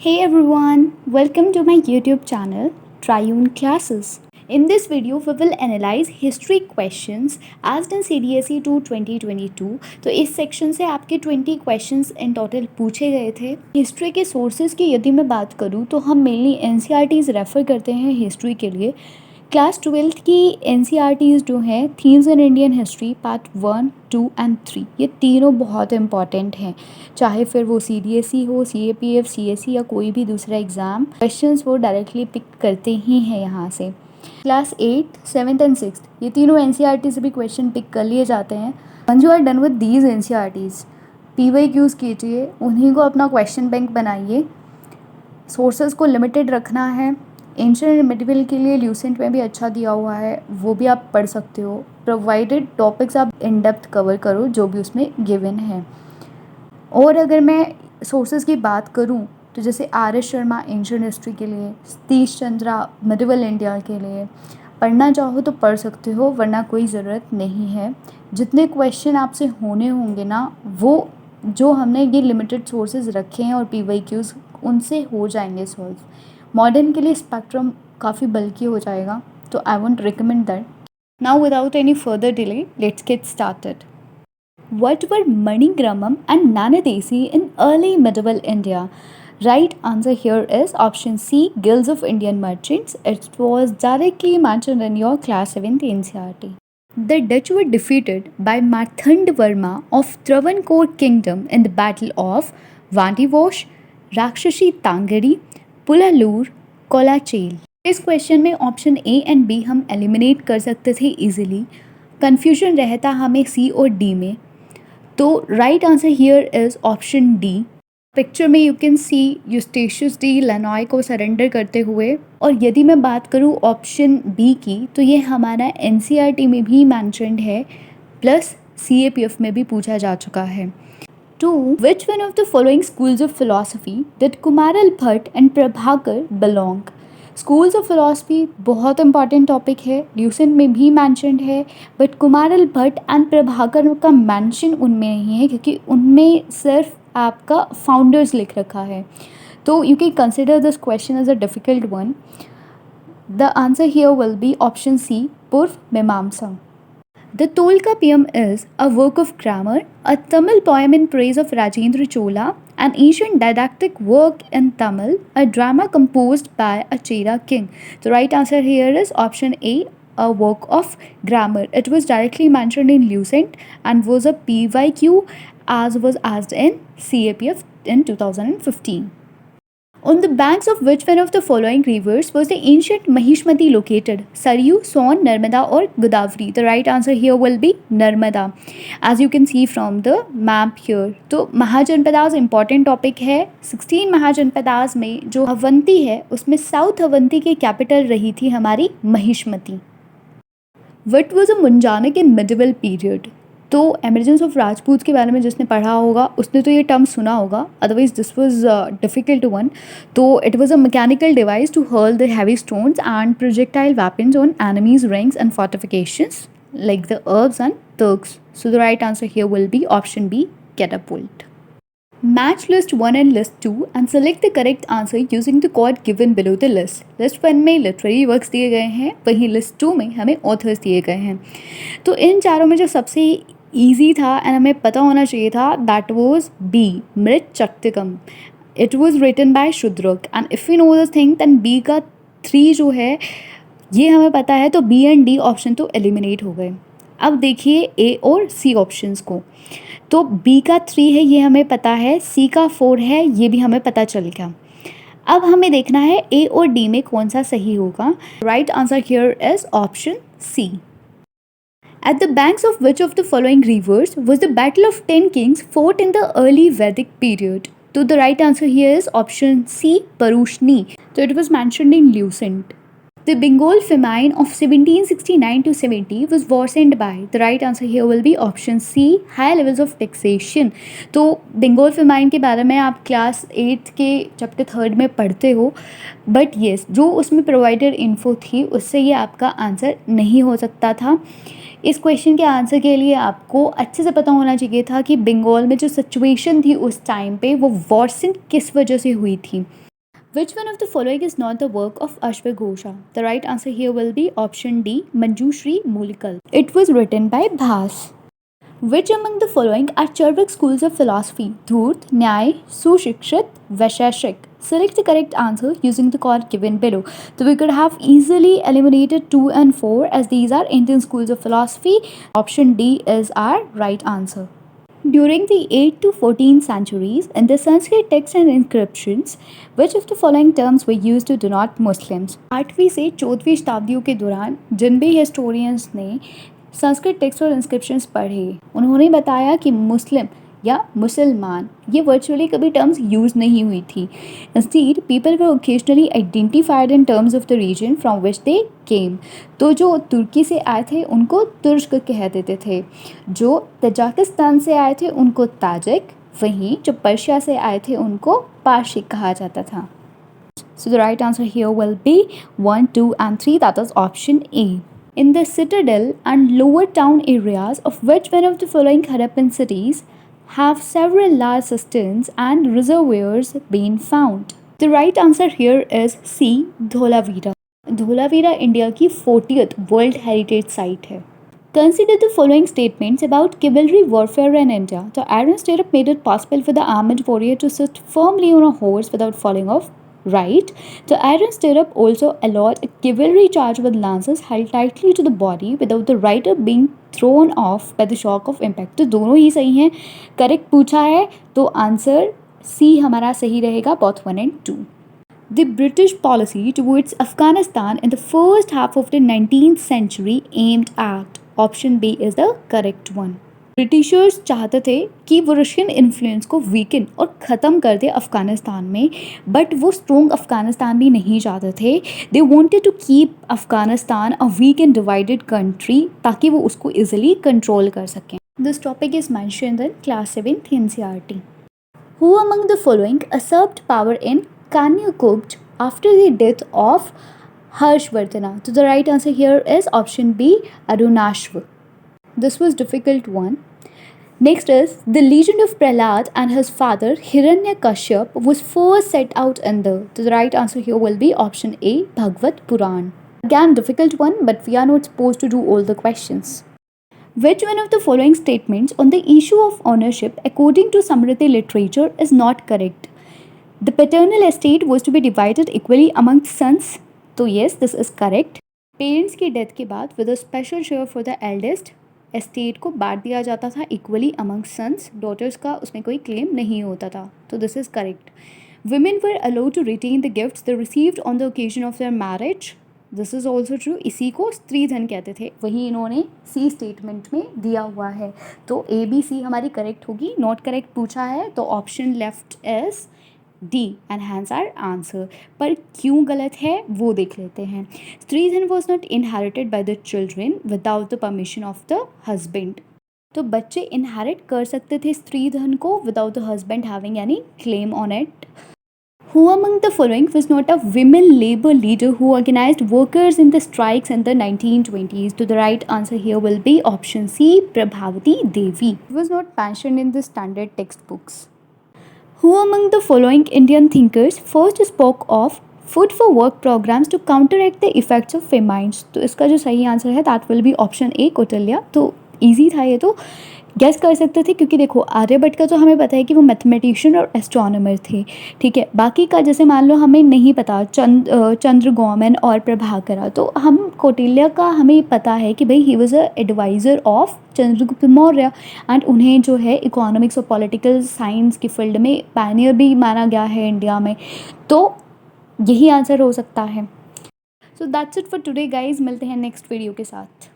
Hey everyone, welcome to my YouTube channel Triune Classes. In this video, we will analyze history questions asked in CDSE 2 2022. तो इस section से आपके 20 questions in total पूछे गए थे। History के sources की यदि मैं बात करूँ तो हम मेनली NCERTs रेफ़र करते हैं हिस्ट्री के लिए। क्लास 12th की NCERTs जो हैं themes in Indian history part 1, 2 and 3, ये तीनों बहुत इंपॉर्टेंट हैं। चाहे फिर वो CDSE हो, CAPF, CSE या कोई भी दूसरा एग्ज़ाम, क्वेश्चंस वो डायरेक्टली पिक करते ही हैं यहाँ से। क्लास 8, 7th एंड 6th ये तीनों NCERT से भी क्वेश्चन पिक कर लिए जाते हैं। Once you are done with these NCERTs, PYQs कीजिए, उन्हीं को अपना क्वेश्चन बैंक बनाइए। सोर्सेज को लिमिटेड रखना है। एंशिएंट मिडिवल के लिए ल्यूसेंट में भी अच्छा दिया हुआ है, वो भी आप पढ़ सकते हो, प्रोवाइडेड टॉपिक्स आप इन डेप्थ कवर करो जो भी उसमें गिवन है। और अगर मैं सोर्सेज की बात करूं तो जैसे RS शर्मा एंशिएंट हिस्ट्री के लिए, सतीश चंद्रा मिडिवल इंडिया के लिए, पढ़ना चाहो तो पढ़ सकते हो, वरना कोई ज़रूरत नहीं है। जितने क्वेश्चन आपसे होने होंगे ना, वो जो हमने ये लिमिटेड सोर्सेज रखे हैं और PYQs, उनसे हो जाएंगे सॉल्व। मॉडर्न के लिए स्पेक्ट्रम काफ़ी बल्कि हो जाएगा, तो I won't recommend that. Now without any further delay, let's get started. What were Manigramam and Nanadesi in early medieval India? Right answer here is option C, Guilds of Indian Merchants. It was directly mentioned in your class 7th NCERT. The Dutch were defeated by Marthandavarma of Travancore Kingdom in the Battle of Vandivash, Rakshashi Tangari, Pulalur, Kolachel. इस question में option A and B हम eliminate कर सकते थे easily. Confusion रहता हमें C और D में, तो right answer here is option D. Picture में you can see Eustachius De Lannoy को सरेंडर करते हुए। और यदि मैं बात करूँ ऑप्शन बी की, तो ये हमारा NCERT में भी मैंशनड है, प्लस CAPF में भी पूछा जा चुका है। To which one of the following schools of philosophy did Kumarila Bhatta and Prabhakara belong? Schools of philosophy बहुत इंपॉर्टेंट टॉपिक है, ल्यूसेंट में भी मैंशनड है, बट कुमारल भट्ट एंड प्रभाकर का मैंशन उनमें नहीं है क्योंकि उनमें सिर्फ आपका फाउंडर्स लिख रखा है। तो you can consider this question as a difficult one. The answer here will be option C, Purva Mimamsa. The Tolkappiyam is a work of grammar, a Tamil poem in praise of Rajendra Chola, an ancient didactic work in Tamil, a drama composed by a Chera king. The right answer here is option A, a work of grammar. It was directly mentioned in Lucent and was a PYQ as was asked in CAPF in 2015. On the banks of which one of the following rivers was the ancient Mahishmati located? Saryu, Son, Narmada or Godavari? The right answer here will be Narmada, as you can see from the map here. तो mahajanapadas important topic है। 16 महाजनपदास में जो अवंती है उसमें south Avanti की capital रही थी हमारी Mahishmati. What was a Munjanik in medieval period? तो एमरजेंस ऑफ राजपूत के बारे में जिसने पढ़ा होगा उसने तो ये टर्म सुना होगा, otherwise this was difficult one. तो it was a mechanical device to hurl the heavy stones and projectile weapons on enemies rings and fortifications like the Arabs and Turks. So the right answer here will be option B, catapult. Match list 1 and list 2 and select the correct answer using the code given below the list. List 1 में literary works दिए गए हैं, वहीं list 2 में हमें authors दिए गए हैं। तो इन चारों में जो सबसे ईजी था एंड हमें पता होना चाहिए था, that was B, Mricchakatikam. It was written by Shudraka, and if you know this thing then B का 3 जो है ये हमें पता है, तो बी एंड डी ऑप्शन तो एलिमिनेट हो गए. अब देखिए ए और सी ऑप्शंस को, तो बी का 3 है ये हमें पता है, सी का 4 है ये भी हमें पता चल गया. अब हमें देखना है ए और डी में कौन सा सही होगा. Right answer here is option C. At the banks of which of the following rivers was the Battle of 10 Kings fought in the early Vedic period? So the right answer here is option C, Parushni. So it was mentioned in Lucent. The Bengal famine of 1769 to 70 was worsened by. The right answer here will be option C, high levels of taxation. तो Bengal famine के बारे में आप class 8 के chapter 3 में पढ़ते हो, but yes जो उसमें प्रोवाइडेड इन्फो थी उससे ये आपका आंसर नहीं हो सकता था. इस क्वेश्चन के आंसर के लिए आपको अच्छे से पता होना चाहिए था कि बंगाल में जो सिचुएशन थी उस टाइम पे वो वॉरसन किस वजह से हुई थी. Which one of the following is not the work of Ashwagosha? The right answer here will be option D, Manjushri Mulikal. It was written by Bhas. Which among the following are Charvak schools of philosophy? Dhurt, Nyay, Sushikshit, Vaisheshik. Select the correct answer using the chord given below. So we could have easily eliminated 2 and 4 as these are Indian schools of philosophy. Option D is our right answer. During the 8th to 14th centuries, in the Sanskrit texts and inscriptions, which of the following terms were used to denote Muslims? 8वीं से 14वीं शताब्दियों के दौरान जिन भी historians ने Sanskrit text और inscriptions पढ़े, उन्होंने बताया कि मुस्लिम या मुसलमान ये वर्चुअली कभी टर्म्स यूज़ नहीं हुई थी. Instead people were occasionally identified in terms of the region from which they came. तो जो तुर्की से आए थे उनको तुर्क कह देते थे, जो तजाकिस्तान से आए थे उनको ताजिक, वहीं जो पर्शिया से आए थे उनको पारसी कहा जाता था. So the right answer here will be 1, 2 and 3, that is option A. In the citadel and lower town areas of which one of the following Harappan cities have several large cisterns and reservoirs been found? The right answer here is C, Dholavira. Dholavira India की 40th World Heritage Site है. Consider the following statements about cavalry warfare in India. The iron stirrup made it possible for the armed warrior to sit firmly on a horse without falling off. Right. The iron stirrup also allowed a cavalry charge with lances held tightly to the body without the rider being thrown off by the shock of impact. तो दोनों ही सही हैं. Correct पूछा है तो answer C हमारा सही रहेगा, both 1 and 2. The British policy towards Afghanistan in the first half of the 19th century aimed at. Option B is the correct one. Britishers चाहते थे कि वो रशियन इन्फ्लुएंस को वीकन और ख़त्म कर दे अफ़गानिस्तान में, बट वो स्ट्रॉन्ग अफ़गानिस्तान भी नहीं चाहते थे. They wanted to keep Afghanistan a weak and divided country ताकि वो उसको ईजिली कंट्रोल कर सकें. This topic is mentioned in class 7th NCERT. Who among the following usurped power in Kanyakubj after the death of Harshvardhana? So the right answer here is option B, Arunashva. This was difficult one. Next is the legend of Prahlad and his father Hiranyakashyap was first set out in the. So the right answer here will be option A, Bhagavad Puran. Again difficult one, but we are not supposed to do all the questions. Which one of the following statements on the issue of ownership according to Samriti literature is not correct? The paternal estate was to be divided equally amongst sons. So yes, this is correct. Parents की death के बाद with a special share for the eldest, estate को बांट दिया जाता था equally among sons. Daughters का उसमें कोई क्लेम नहीं होता था. तो this is correct. Women were allowed to retain the gifts they received on the occasion of their marriage. This is also true. इसी को स्त्री धन कहते थे. वही इन्होंने सी स्टेटमेंट में दिया हुआ है. तो ए बी सी हमारी करेक्ट होगी. नॉट करेक्ट पूछा है तो option left is D and hence our answer. पर क्यों गलत है वो देख लेते हैं. स्त्री धन was not inherited by the children without the permission of the husband. तो बच्चे इनहेरिट कर सकते थे स्त्री धन को without the husband having any claim on it. Who among the following was not a women labor leader who organized workers in the strikes in the 1920s? So the right answer here will be option C, Prabhavati Devi. It was not mentioned in the standard textbooks. Who among the following Indian thinkers first spoke of food for work programs to counteract the effects of famines? तो इसका जो सही answer है that will be option A, Kautilya. तो easy था ये, तो guess कर सकते थे क्योंकि देखो आर्यभट्ट का तो हमें पता है कि वो मैथमेटिशियन और एस्ट्रोनॉमर थे. ठीक है, बाकी का जैसे मान लो हमें नहीं पता चंद्रगौमन और प्रभाकरा, तो हम कौटिल्य का हमें पता है कि भाई he was a advisor of Chandragupta Maurya and उन्हें जो है इकोनॉमिक्स और पॉलिटिकल साइंस की फील्ड में पायनियर भी माना गया है इंडिया में. तो यही आंसर हो सकता है. So that's it for today guys. मिलते हैं नेक्स्ट वीडियो के साथ.